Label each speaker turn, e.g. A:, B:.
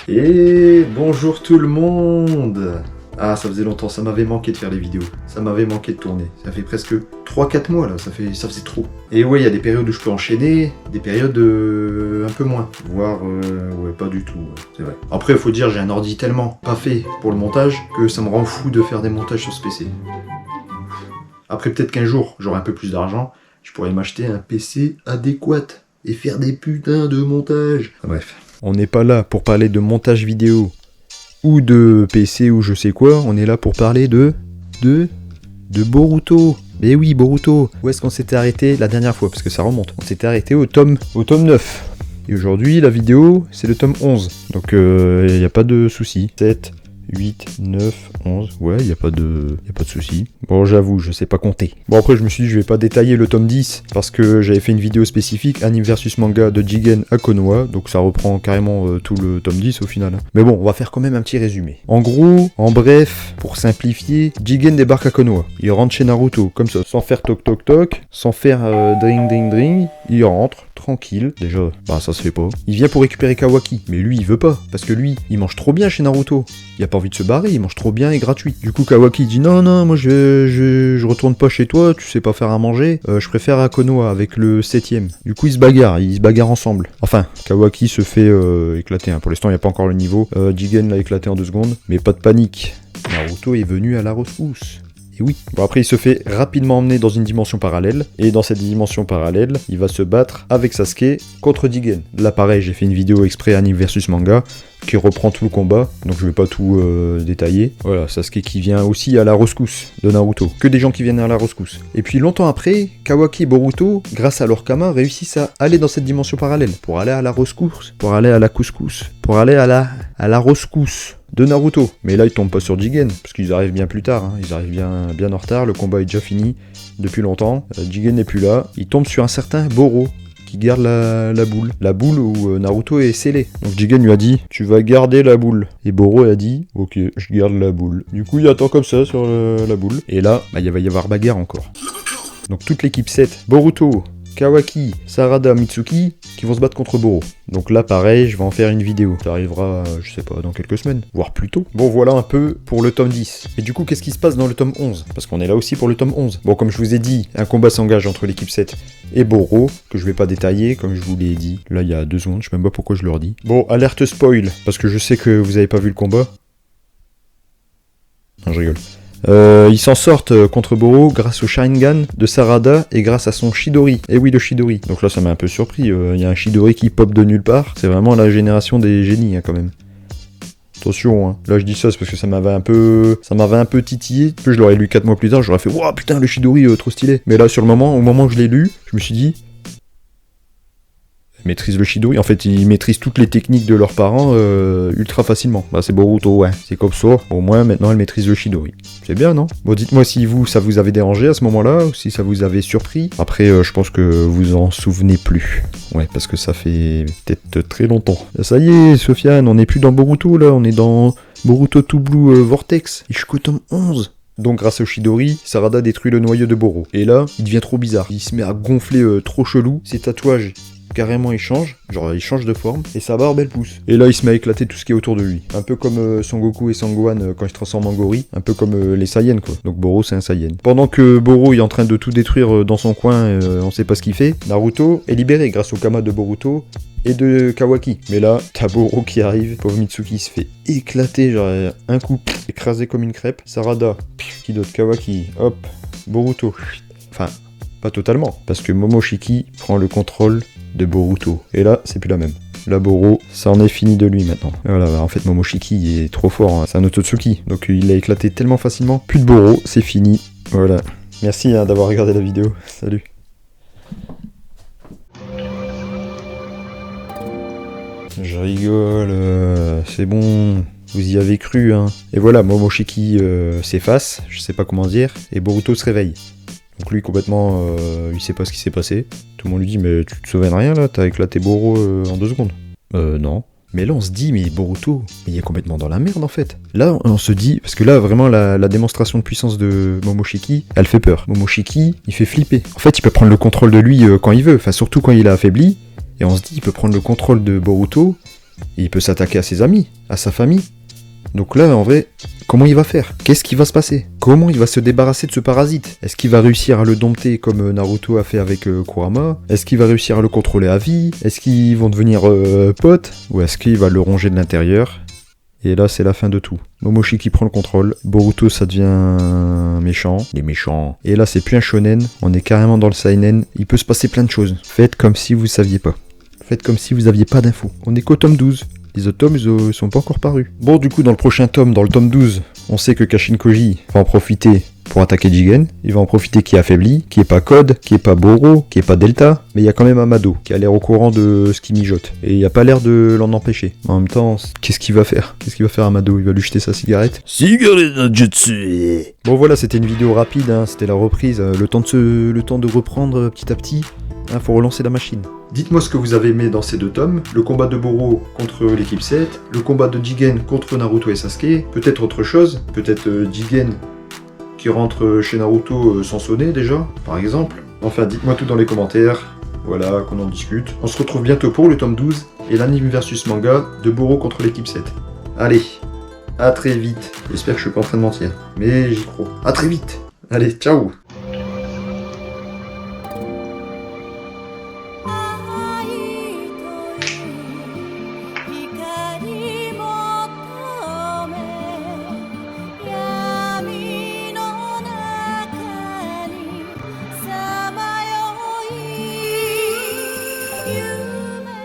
A: Et bonjour tout le monde. Ah, ça faisait longtemps, ça m'avait manqué de faire les vidéos. Ça m'avait manqué de tourner. Ça fait presque 3-4 mois là, ça faisait trop. Et ouais, il y a des périodes où je peux enchaîner, des périodes un peu moins. Voire, ouais, pas du tout, c'est vrai. Après, il faut dire, j'ai un ordi tellement pas fait pour le montage que ça me rend fou de faire des montages sur ce PC. Après, peut-être qu'un jour, j'aurai un peu plus d'argent, je pourrais m'acheter un PC adéquat et faire des putains de montages. Bref. On n'est pas là pour parler de montage vidéo ou de PC ou je sais quoi, on est là pour parler de Boruto. Mais oui, Boruto. Où est-ce qu'on s'était arrêté la dernière fois? Parce que ça remonte. On s'était arrêté au tome 9. Et aujourd'hui, la vidéo, c'est le tome 11. Donc, il n'y a pas de souci. 7, 8, 9, 11. Ouais, il n'y a pas de souci. Bon, j'avoue, je sais pas compter. Bon, après, je me suis dit, je vais pas détailler le tome 10 parce que j'avais fait une vidéo spécifique, Anime versus manga de Jigen à Konoha. Donc, ça reprend carrément tout le tome 10 au final. Mais bon, on va faire quand même un petit résumé. En gros, en bref, pour simplifier, Jigen débarque à Konoha. Il rentre chez Naruto, comme ça, sans faire toc toc toc, sans faire dring dring dring. Il rentre. Tranquille, déjà, bah ça se fait pas. Il vient pour récupérer Kawaki, mais lui il veut pas, parce que lui, il mange trop bien chez Naruto. Il a pas envie de se barrer, il mange trop bien et gratuit. Du coup Kawaki dit non, moi je retourne pas chez toi, tu sais pas faire à manger, je préfère à Konoha avec le 7ème. Du coup ils se bagarrent ensemble. Enfin, Kawaki se fait éclater, hein. Pour l'instant il n'y a pas encore le niveau. Jigen l'a éclaté en 2 secondes, mais pas de panique. Naruto est venu à la rescousse. Et oui. Bon, après, il se fait rapidement emmener dans une dimension parallèle. Et dans cette dimension parallèle, il va se battre avec Sasuke contre Jigen. Là, pareil, j'ai fait une vidéo exprès anime versus manga qui reprend tout le combat. Donc, je vais pas tout détailler. Voilà, Sasuke qui vient aussi à la rescousse de Naruto. Que des gens qui viennent à la rescousse. Et puis, longtemps après, Kawaki et Boruto, grâce à leur Kama, réussissent à aller dans cette dimension parallèle. Pour aller à la rescousse. Pour aller à la couscous. Pour aller à la rescousse de Naruto. Mais là, ils tombent pas sur Jigen, parce qu'ils arrivent bien plus tard, hein. Ils arrivent bien en retard, le combat est déjà fini depuis longtemps. Jigen n'est plus là. Ils tombent sur un certain Boro, qui garde la boule. La boule où Naruto est scellé. Donc Jigen lui a dit, tu vas garder la boule. Et Boro a dit, ok, je garde la boule. Du coup, il attend comme ça sur la boule. Et là, il va y avoir bagarre encore. Donc toute l'équipe 7, Boruto, Kawaki, Sarada, Mitsuki, qui vont se battre contre Boro. Donc là, pareil, je vais en faire une vidéo. Ça arrivera, je sais pas, dans quelques semaines, voire plus tôt. Bon, voilà un peu pour le tome 10. Et du coup, qu'est-ce qui se passe dans le tome 11? Parce qu'on est là aussi pour le tome 11. Bon, comme je vous ai dit, un combat s'engage entre l'équipe 7 et Boro, que je vais pas détailler, comme je vous l'ai dit. Là, il y a 2 secondes, je sais même pas pourquoi je leur dis. Bon, alerte spoil, parce que je sais que vous avez pas vu le combat. Non, je rigole. Ils s'en sortent contre Boro grâce au Sharingan de Sarada et grâce à son Chidori. Et oui, le Chidori. Donc là, ça m'a un peu surpris. Il y a un Chidori qui pop de nulle part. C'est vraiment la génération des génies, hein, quand même. Attention, hein. Là je dis ça, c'est parce que ça m'avait un peu titillé. Puis je l'aurais lu 4 mois plus tard, j'aurais fait waouh putain le Chidori trop stylé. Mais là au moment où je l'ai lu, je me suis dit maîtrise le Chidori. En fait, ils maîtrisent toutes les techniques de leurs parents ultra facilement. Bah, c'est Boruto, ouais. C'est comme ça. Au moins, maintenant, elle maîtrise le Chidori. C'est bien, non? Bon, dites-moi si ça vous avait dérangé à ce moment-là, ou si ça vous avait surpris. Après, je pense que vous en souvenez plus. Ouais, parce que ça fait peut-être très longtemps. Ça y est, Sofiane, on n'est plus dans Boruto, là. On est dans Boruto To Blue Vortex. Et jusqu'au tome 11. Donc grâce au Chidori, Sarada détruit le noyau de Boro. Et là, il devient trop bizarre. Il se met à gonfler trop chelou. Ses tatouages... carrément il change de forme, et sa barbe elle pousse. Et là il se met à éclater tout ce qui est autour de lui. Un peu comme Son Goku et Son Gohan quand ils se transforment en gorille, un peu comme les Saiyans quoi. Donc Boro c'est un Saiyan. Pendant que Boro est en train de tout détruire dans son coin, on sait pas ce qu'il fait, Naruto est libéré grâce au Kama de Boruto et de Kawaki. Mais là, t'as Boro qui arrive, pauvre Mitsuki se fait éclater, genre un coup, écrasé comme une crêpe. Sarada, qui d'autre? Kawaki, hop, Boruto. Enfin, pas totalement, parce que Momoshiki prend le contrôle de Boruto. Et là, c'est plus la même. Là, Boro, ça en est fini de lui maintenant. Voilà, en fait, Momoshiki est trop fort. Hein. C'est un Otsutsuki. Donc, il l'a éclaté tellement facilement. Plus de Boro, c'est fini. Voilà. Merci hein, d'avoir regardé la vidéo. Salut. Je rigole. C'est bon. Vous y avez cru, hein. Et voilà, Momoshiki s'efface. Je sais pas comment dire. Et Boruto se réveille. Donc lui complètement, il sait pas ce qui s'est passé. Tout le monde lui dit mais tu te souviens de rien là, t'as éclaté Boro en 2 secondes. Non. Mais là on se dit mais Boruto, il est complètement dans la merde en fait. Là on se dit, parce que là vraiment la démonstration de puissance de Momoshiki, elle fait peur. Momoshiki, il fait flipper. En fait il peut prendre le contrôle de lui quand il veut, enfin surtout quand il est affaibli. Et on se dit il peut prendre le contrôle de Boruto Et il peut s'attaquer à ses amis, à sa famille. Donc là, en vrai, comment il va faire? Qu'est-ce qui va se passer? Comment il va se débarrasser de ce parasite? Est-ce qu'il va réussir à le dompter comme Naruto a fait avec Kurama? Est-ce qu'il va réussir à le contrôler à vie? Est-ce qu'ils vont devenir potes? Ou est-ce qu'il va le ronger de l'intérieur? Et là, c'est la fin de tout. Momoshi qui prend le contrôle. Boruto, ça devient méchant. Les méchants. Et là, c'est plus un shonen. On est carrément dans le seinen. Il peut se passer plein de choses. Faites comme si vous saviez pas. Faites comme si vous aviez pas d'infos. On est qu'au tome 12. Les autres tomes, ils sont pas encore parus. Bon, du coup, dans le prochain tome, dans le tome 12, on sait que Kashin Koji va en profiter pour attaquer Jigen. Il va en profiter qui est affaibli, qui est pas Code, qui est pas Boro, qui est pas Delta. Mais il y a quand même Amado, qui a l'air au courant de ce qu'il mijote. Et il n'y a pas l'air de l'en empêcher. En même temps, qu'est-ce qu'il va faire? Qu'est-ce qu'il va faire Amado? Il va lui jeter sa cigarette? Cigarette no jutsu. Bon voilà, c'était une vidéo rapide, hein. C'était la reprise. Le temps de reprendre petit à petit. Faut relancer la machine. Dites-moi ce que vous avez aimé dans ces deux tomes. Le combat de Boro contre l'équipe 7, le combat de Jigen contre Naruto et Sasuke, peut-être autre chose, peut-être Jigen qui rentre chez Naruto sans sonner déjà, par exemple. Enfin, dites-moi tout dans les commentaires, voilà, qu'on en discute. On se retrouve bientôt pour le tome 12 et l'anime versus manga de Boro contre l'équipe 7. Allez, à très vite. J'espère que je suis pas en train de mentir, mais j'y crois. À très vite. Allez, ciao.